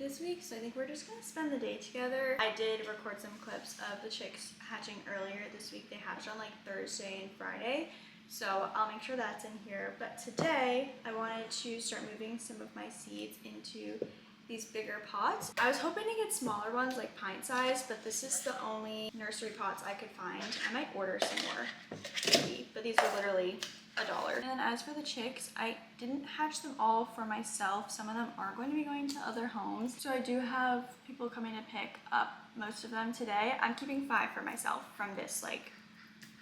this week, so I think we're just gonna spend the day together. I did record some clips of the chicks hatching earlier this week. They hatched on like Thursday and Friday, so I'll make sure that's in here. But today I wanted to start moving some of my seeds into these bigger pots. I was hoping to get smaller ones like pint size, but this is the only nursery pots I could find. I might order some more, maybe, but these were literally $1. And as for the chicks, I didn't hatch them all for myself. Some of them are going to be going to other homes, so I do have people coming to pick up most of them today. I'm keeping 5 for myself from this like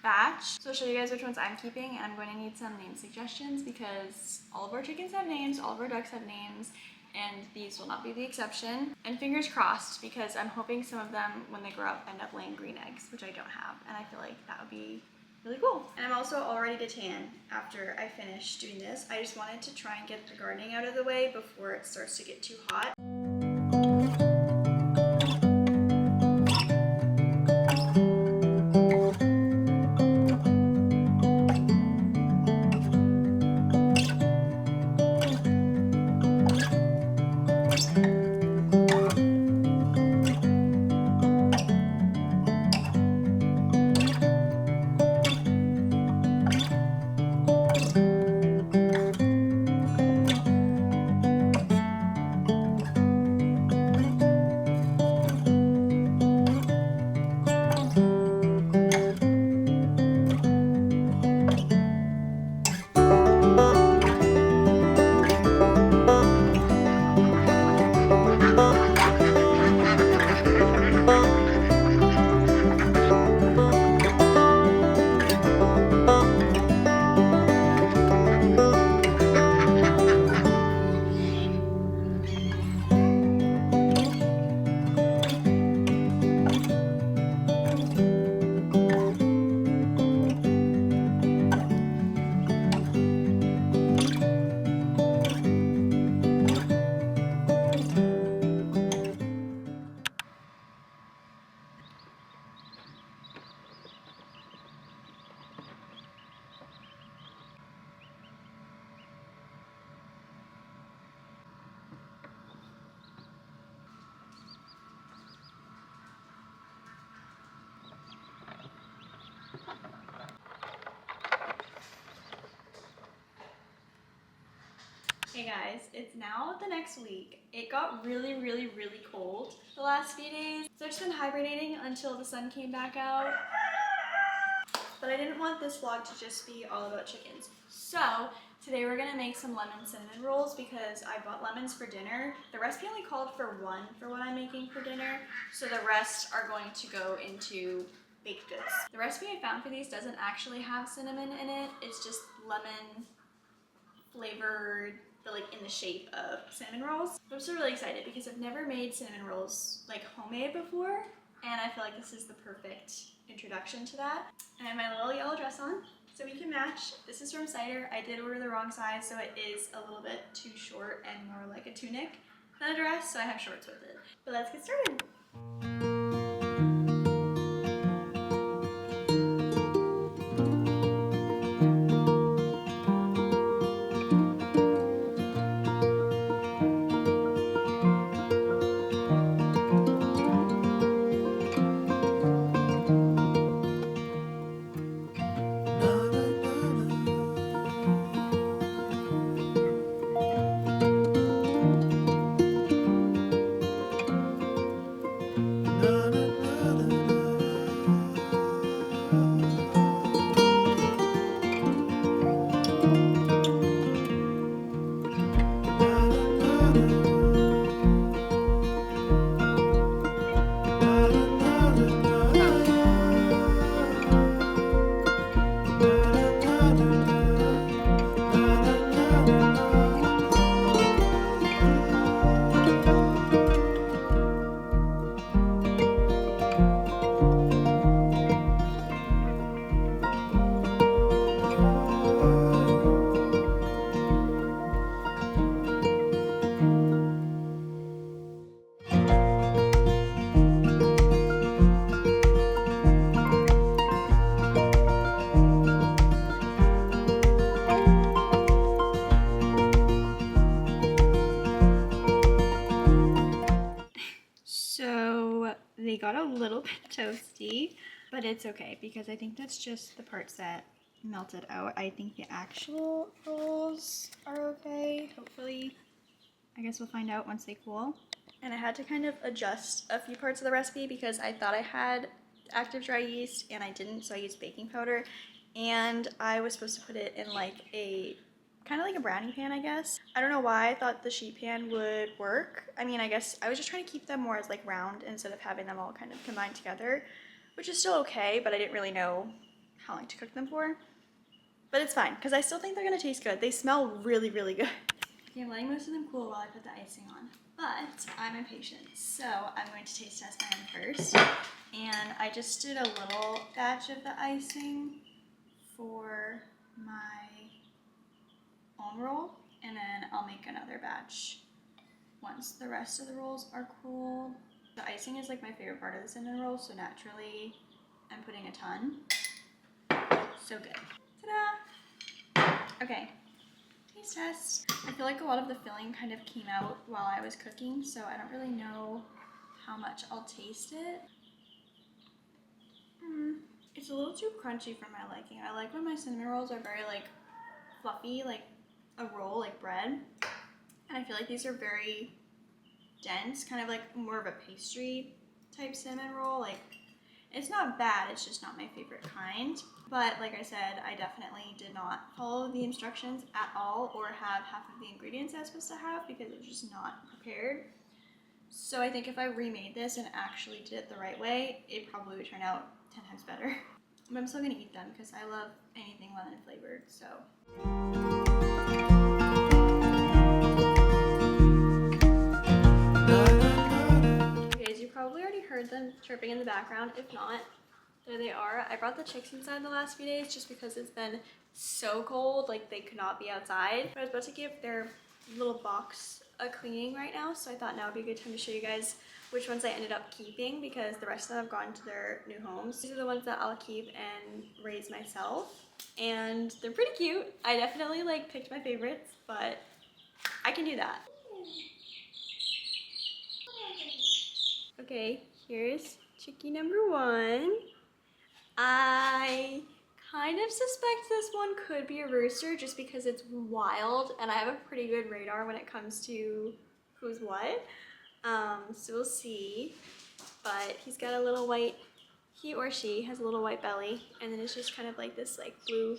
batch. So I'll show you guys which ones I'm keeping, and I'm going to need some name suggestions because all of our chickens have names, all of our ducks have names, and these will not be the exception. And fingers crossed, because I'm hoping some of them, when they grow up, end up laying green eggs, which I don't have, and I feel like that would be really cool. And I'm also all ready to tan after I finish doing this. I just wanted to try and get the gardening out of the way before it starts to get too hot. Hey guys, it's now the next week. It got really cold the last few days, so I've just been hibernating until the sun came back out. But I didn't want this vlog to just be all about chickens. So today we're gonna make some lemon cinnamon rolls because I bought lemons for dinner. The recipe only called for 1 for what I'm making for dinner, so the rest are going to go into baked goods. The recipe I found for these doesn't actually have cinnamon in it. It's just lemon flavored, but like in the shape of cinnamon rolls. I'm so really excited because I've never made cinnamon rolls like homemade before, and I feel like this is the perfect introduction to that. And I have my little yellow dress on, so we can match. This is from Cider. I did order the wrong size, so it is a little bit too short and more like a tunic than a dress, so I have shorts with it. But let's get started. they got a little bit toasty, but it's okay because I think that's just the parts that melted out. I think the actual rolls are okay, hopefully. I guess we'll find out once they cool. And I had to kind of adjust a few parts of the recipe because I thought I had active dry yeast and I didn't, so I used baking powder. And I was supposed to put it in like a kind of like a brownie pan, I guess. I don't know why I thought the sheet pan would work. I mean, I guess I was just trying to keep them more as like round instead of having them all kind of combined together, which is still okay, but I didn't really know how long to cook them for. But it's fine, because I still think they're gonna taste good. They smell really, really good. Okay, I'm letting most of them cool while I put the icing on, but I'm impatient, so I'm going to taste test mine first. And I just did a little batch of the icing for my almond roll, and then I'll make another batch once the rest of the rolls are cooled. The icing is like my favorite part of the cinnamon roll, so naturally I'm putting a ton. So good. Ta-da! Okay, taste test. I feel like a lot of the filling kind of came out while I was cooking, so I don't really know how much I'll taste it. It's a little too crunchy for my liking. I like when my cinnamon rolls are very like fluffy, like a roll, like bread. And I feel like these are very dense, kind of like more of a pastry type cinnamon roll. Like, it's not bad, it's just not my favorite kind. But like I said, I definitely did not follow the instructions at all or have half of the ingredients I was supposed to have because it was just not prepared. So I think if I remade this and actually did it the right way, it probably would turn out 10 times better. But I'm still gonna eat them because I love anything lemon flavored, so. Okay, so you probably already heard them chirping in the background. If not, there they are. I brought the chicks inside the last few days just because it's been so cold, like they could not be outside. But I was about to give their little box a cleaning right now, so I thought now would be a good time to show you guys which ones I ended up keeping because the rest of them have gone to their new homes. These are the ones that I'll keep and raise myself, and they're pretty cute. I definitely like picked my favorites, but I can do that. Okay, here's chickie number 1. I kind of suspect this one could be a rooster just because it's wild and I have a pretty good radar when it comes to who's what. So we'll see. But he's got a little white, he or she has a little white belly, and then it's just kind of like this like blue,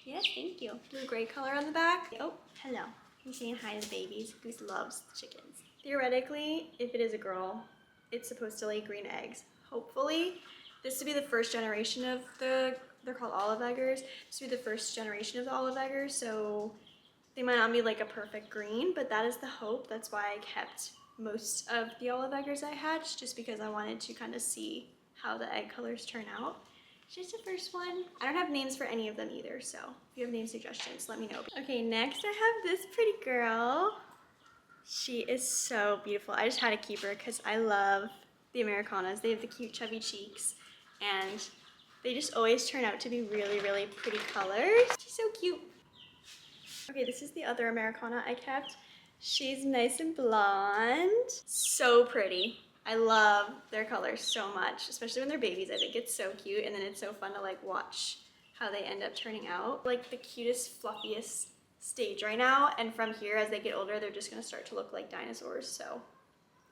yes, thank you, blue-gray color on the back. Oh, hello. He's saying hi to the babies. Goose loves the chickens. Theoretically, if it is a girl, it's supposed to lay green eggs. Hopefully, this would be the first generation of they're called olive eggers. This would be the first generation of the olive eggers, so they might not be like a perfect green, but that is the hope. That's why I kept most of the olive eggers I hatched, just because I wanted to kind of see how the egg colors turn out. It's just the first one. I don't have names for any of them either, so if you have name suggestions, let me know. Okay, next I have this pretty girl. She is so beautiful. I just had to keep her because I love the Americanas. They have the cute chubby cheeks and they just always turn out to be really, really pretty colors. She's so cute. Okay, this is the other Americana I kept. She's nice and blonde. So pretty. I love their colors so much, especially when they're babies. I think it's so cute, and then it's so fun to like watch how they end up turning out. Like the cutest, fluffiest stage right now, and from here as they get older they're just gonna start to look like dinosaurs, so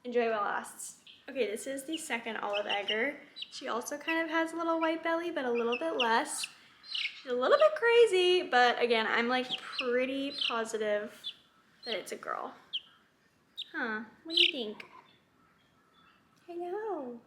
enjoy while it lasts. Okay, this is the second olive egger. She also kind of has a little white belly, but a little bit less. She's a little bit crazy, but again, I'm like pretty positive that it's a girl. Huh, what do you think? Hello.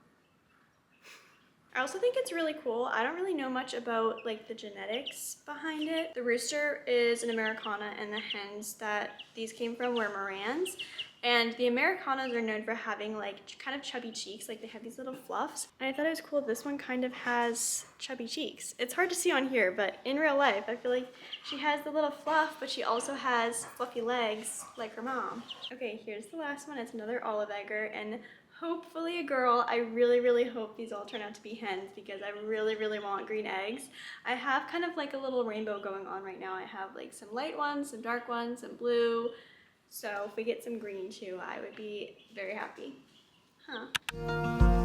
I also think it's really cool. I don't really know much about like the genetics behind it. The rooster is an Americana and the hens that these came from were Morans. And the Americanas are known for having like kind of chubby cheeks, like they have these little fluffs. And I thought it was cool this one kind of has chubby cheeks. It's hard to see on here, but in real life I feel like she has the little fluff, but she also has fluffy legs like her mom. Okay, here's the last one. It's another olive egger and hopefully a girl. I really, really hope these all turn out to be hens because I really, really want green eggs. I have kind of like a little rainbow going on right now. I have like some light ones, some dark ones, some blue. So if we get some green too, I would be very happy. Huh.